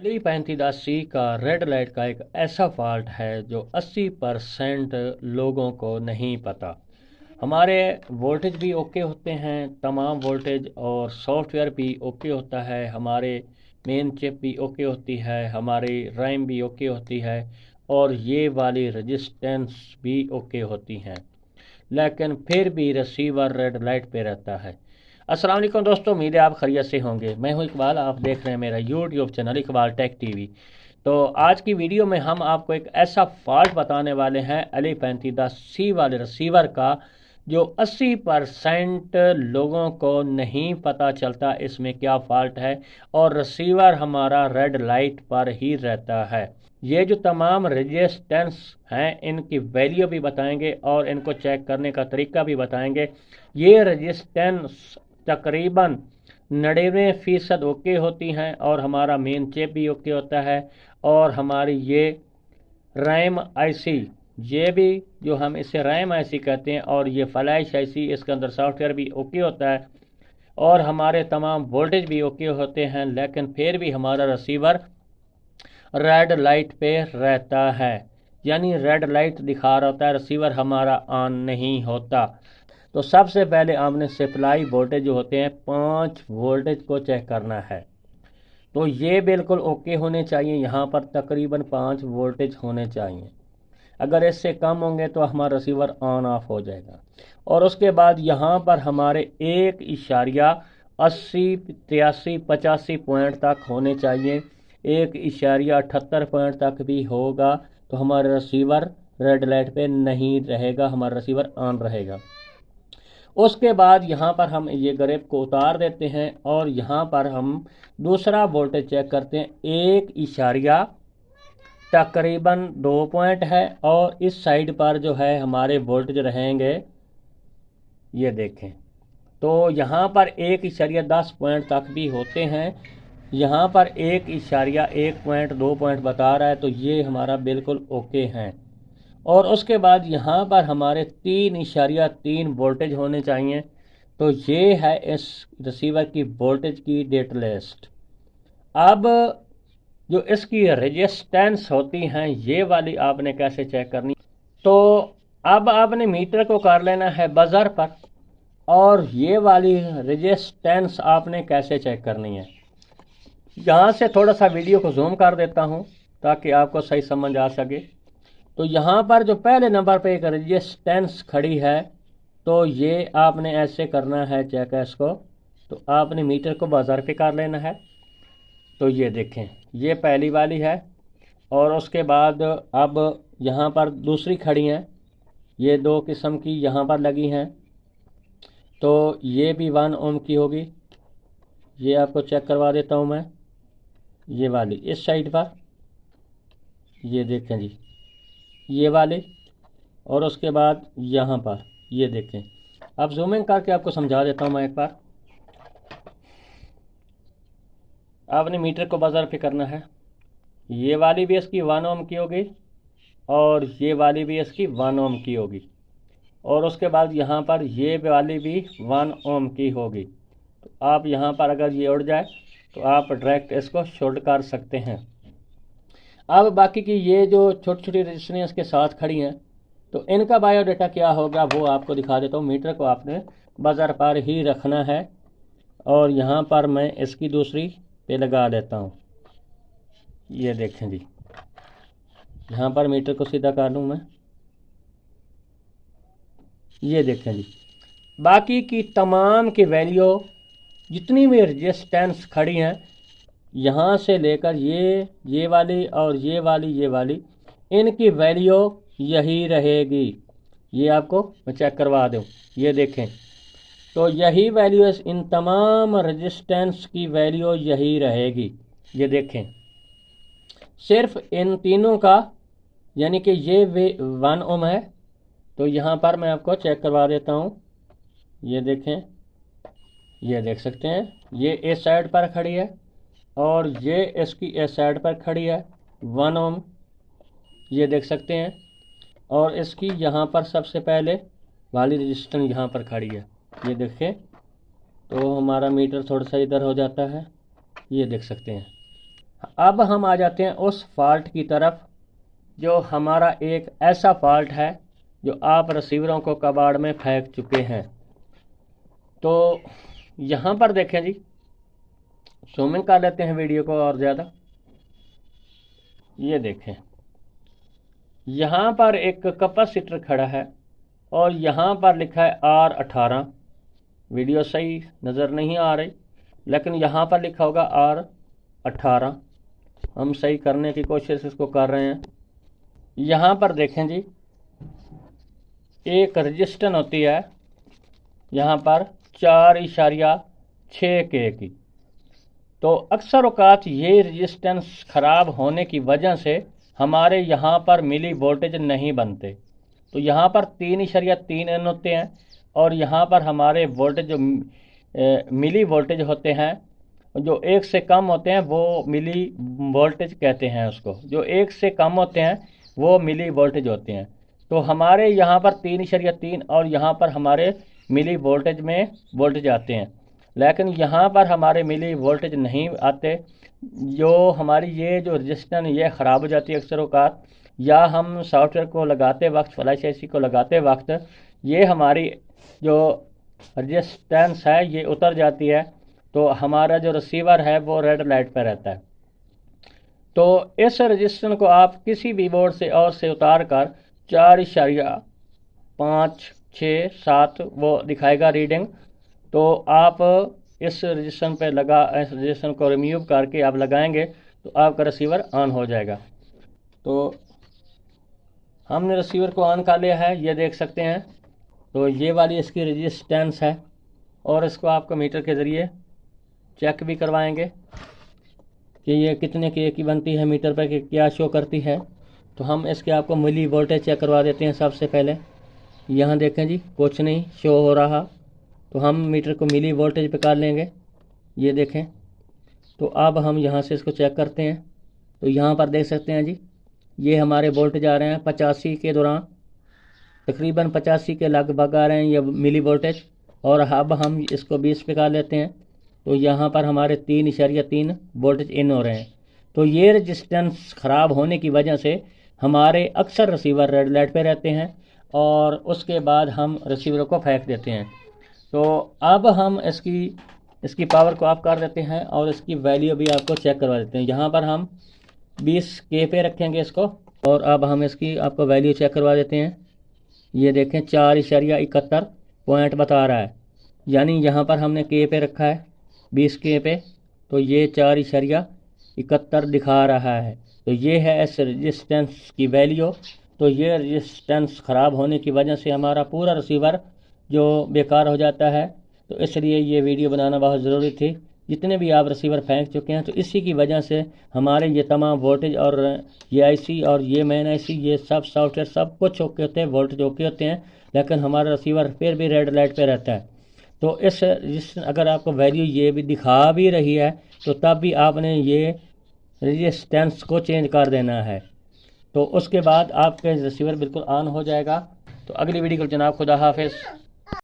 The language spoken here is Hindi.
L3510C का रेड लाइट का एक ऐसा फॉल्ट है जो 80% लोगों को नहीं पता। हमारे वोल्टेज भी ओके होते हैं, तमाम वोल्टेज और सॉफ्टवेयर भी ओके होता है, हमारे मेन चिप भी ओके होती है, हमारी रैम भी ओके होती है और ये वाली रेजिस्टेंस भी ओके होती हैं, लेकिन फिर भी रिसीवर रेड लाइट पे रहता है। अस्सलाम वालेकुम दोस्तों, उम्मीद है आप खैरियत से होंगे। मैं हूं इकबाल, आप देख रहे हैं मेरा YouTube channel Iqbal tech TV. तो आज की वीडियो में हम आपको एक ऐसा फॉल्ट बताने वाले हैं L3510C वाले रिसीवर का जो 80% लोगों को नहीं पता चलता इसमें क्या फॉल्ट है और रिसीवर हमारा रेड लाइट पर ही रहता है। ये जो तमाम रेजिस्टेंस हैं इनकी वैल्यू भी बताएंगे और इनको चेक करने का तरीका भी बताएंगे। ये रेजिस्टेंस तकरीबन 99% ओके होती हैं और हमारा मेन चिप भी ओके होता है और हमारी ये रैम आईसी, ये भी जो हम इसे रैम आईसी कहते हैं, और ये फ्लैश आईसी, इसके अंदर सॉफ्टवेयर भी ओके होता है और हमारे तमाम वोल्टेज भी ओके होते हैं, लेकिन फिर भी हमारा रिसीवर रेड लाइट पे रहता है, यानी रेड लाइट दिखा रहा होता है, रिसीवर हमारा ऑन नहीं होता। तो सबसे पहले आपने सप्लाई वोल्टेज जो होते हैं 5 वोल्टेज को चेक करना है। तो ये बिल्कुल ओके होने चाहिए, यहाँ पर तकरीबन 5 वोल्टेज होने चाहिए। अगर इससे कम होंगे तो हमारा रिसीवर ऑन ऑफ हो जाएगा। और उसके बाद यहाँ पर हमारे 1.80 83 85 पॉइंट तक होने चाहिए। 1.78 पॉइंट तक भी होगा तो हमारा रिसीवर रेड लाइट पे नहीं रहेगा, हमारा रिसीवर ऑन रहेगा। उसके बाद यहाँ पर हम ये ग्रिप को उतार देते हैं और यहाँ पर हम दूसरा वोल्टेज चेक करते हैं। 1 तकरीबन 2 पॉइंट है और इस साइड पर जो है हमारे वोल्टेज रहेंगे, ये देखें, तो यहाँ पर 1.10 पॉइंट तक भी होते हैं। यहाँ पर 1.1 पॉइंट बता रहा है, तो ये हमारा बिल्कुल ओके हैं। और उसके बाद यहाँ पर हमारे 3.3 वोल्टेज होने चाहिए। तो ये है इस रिसीवर की वोल्टेज की डेटा लिस्ट। अब जो इसकी रेजिस्टेंस होती हैं ये वाली आपने कैसे चेक करनी, तो अब आपने मीटर को कर लेना है बजर पर और ये वाली रेजिस्टेंस आपने कैसे चेक करनी है। यहाँ से थोड़ा सा वीडियो को जूम कर देता हूँ ताकि आपको सही समझ आ सके। तो यहाँ पर जो पहले नंबर पे एक रेजिस्टेंस खड़ी है, तो ये आपने ऐसे करना है चेक इसको। तो आपने मीटर को बाजार पे कर लेना है। तो ये देखें, ये पहली वाली है और उसके बाद अब यहाँ पर दूसरी खड़ी हैं, ये 2 किस्म की यहाँ पर लगी हैं। तो ये भी 1 ओम की होगी। ये आपको चेक करवा देता हूँ मैं। ये वाली इस साइड पर, ये देखें जी, ये वाले, और उसके बाद यहाँ पर ये देखें। अब जूमिंग करके आपको समझा देता हूँ मैं एक बार। आपने मीटर को बाजार पे करना है। ये वाली भी इसकी 1 ओम की होगी और ये वाली भी इसकी 1 ओम की होगी और उसके बाद यहाँ पर ये वाली भी 1 ओम की होगी। तो आप यहाँ पर अगर ये उड़ जाए तो आप डायरेक्ट इसको शॉर्ट कर सकते हैं। अब बाकी की ये जो छोटी छोटी रजिस्टरें इसके साथ खड़ी हैं, तो इनका बायोडाटा क्या होगा वो आपको दिखा देता हूँ। मीटर को आपने बाजार पर ही रखना है और यहाँ पर मैं इसकी दूसरी पे लगा देता हूँ। ये देखें जी, यहाँ पर मीटर को सीधा कर लूँ मैं। ये देखें जी, बाकी की तमाम की वैल्यू जितनी भी रेजिस्टेंस खड़ी हैं, यहाँ से लेकर ये वाली और ये वाली, इनकी वैल्यू यही रहेगी। ये आपको मैं चेक करवा दूँ। ये देखें, तो यही वैल्यू, इन तमाम रेजिस्टेंस की वैल्यू यही रहेगी। ये देखें, सिर्फ इन तीनों का, यानी कि ये 1 ओम है। तो यहाँ पर मैं आपको चेक करवा देता हूँ। ये देखें, ये देख सकते हैं, ये इस साइड पर खड़ी है और ये इसकी इस साइड पर खड़ी है 1 ओम, ये देख सकते हैं। और इसकी यहाँ पर सबसे पहले वाली रजिस्टेंस यहाँ पर खड़ी है, ये देखें। तो हमारा मीटर थोड़ा सा इधर हो जाता है, ये देख सकते हैं। अब हम आ जाते हैं उस फॉल्ट की तरफ जो हमारा एक ऐसा फॉल्ट है जो आप रिसीवरों को कबाड़ में फेंक चुके हैं। तो यहाँ पर देखें जी, जूमिंग कर लेते हैं वीडियो को और ज़्यादा। ये देखें, यहाँ पर एक कैपेसिटर खड़ा है और यहाँ पर लिखा है R18। वीडियो सही नज़र नहीं आ रही, लेकिन यहाँ पर लिखा होगा R18। हम सही करने की कोशिश इसको कर रहे हैं। यहाँ पर देखें जी, एक रजिस्टर होती है यहाँ पर 4.6K की। तो अक्सर औकात ये रजिस्टेंस ख़राब होने की वजह से हमारे यहाँ पर मिली वोल्टेज नहीं बनते। तो यहाँ पर 3.3N होते हैं और यहाँ पर हमारे वोल्टेज जो मिली वोल्टेज होते हैं, जो 1 से कम होते हैं वो मिली वोल्टेज कहते हैं उसको। जो 1 से कम होते हैं वो मिली वोल्टेज होते हैं। तो हमारे यहाँ पर 3.3 और यहाँ पर हमारे मिली वोल्टेज में वोल्टेज आते हैं, लेकिन यहाँ पर हमारे मिली वोल्टेज नहीं आते। जो हमारी ये जो रजिस्टर ये ख़राब हो जाती है अक्सर औकात, या हम सॉफ्टवेयर को लगाते वक्त, फ्लैश आईसी को लगाते वक्त ये हमारी जो रजिस्टेंस है ये उतर जाती है, तो हमारा जो रिसीवर है वो रेड लाइट पर रहता है। तो इस रजिस्टर को आप किसी भी बोर्ड से और से उतार कर 4.567 वो दिखाएगा रीडिंग। तो आप इस रजिस्टर पे इस रजिस्टर को रिमूव करके आप लगाएंगे तो आपका रिसीवर ऑन हो जाएगा। तो हमने रिसीवर को ऑन कर लिया है, ये देख सकते हैं। तो ये वाली इसकी रेजिस्टेंस है और इसको आपको मीटर के ज़रिए चेक भी करवाएंगे कि ये कितने के की बनती है मीटर पर, कि क्या शो करती है। तो हम इसके आपको मिली वोल्टेज चेक करवा देते हैं। सबसे पहले यहाँ देखें जी, कुछ नहीं शो हो रहा, तो हम मीटर को मिली वोल्टेज पे कर लेंगे। ये देखें, तो अब हम यहाँ से इसको चेक करते हैं। तो यहाँ पर देख सकते हैं जी, ये हमारे वोल्टेज आ रहे हैं 85 के दौरान, तकरीबन 85 के लगभग आ रहे हैं ये मिली वोल्टेज। और अब हम इसको 20 पे कर लेते हैं, तो यहाँ पर हमारे 3.3 वोल्टेज इन हो रहे हैं। तो ये रजिस्टेंस ख़राब होने की वजह से हमारे अक्सर रिसीवर रेड लाइट पे रहते हैं और उसके बाद हम रिसीवर को फेंक देते हैं। तो अब हम इसकी पावर को ऑफ कर देते हैं और इसकी वैल्यू भी आपको चेक करवा देते हैं। यहाँ पर हम 20K पे रखेंगे इसको, और अब हम इसकी आपको वैल्यू चेक करवा देते हैं। ये देखें 4.71 पॉइंट बता रहा है, यानी यहाँ पर हमने K पे रखा है 20K पे, तो ये 4.71 दिखा रहा है। तो ये है इस रजिस्टेंस की वैल्यू। तो ये रजिस्टेंस ख़राब होने की वजह से हमारा पूरा रिसीवर जो बेकार हो जाता है। तो इसलिए ये वीडियो बनाना बहुत ज़रूरी थी। जितने भी आप रिसीवर फेंक चुके हैं, तो इसी की वजह से हमारे ये तमाम वोल्टेज और ये आईसी और ये मेन आईसी, ये सब सॉफ्टवेयर सब कुछ ओके होते हैं, वोल्टेज ओके होते हैं, लेकिन हमारा रिसीवर फिर भी रेड लाइट पे रहता है। तो इस अगर आपको वैल्यू ये भी दिखा भी रही है, तो तब भी आपने ये रेजिस्टेंस को चेंज कर देना है। तो उसके बाद आपका रिसीवर बिल्कुल ऑन हो जाएगा। तो अगली वीडियो को जनाब, खुदा हाफिज़।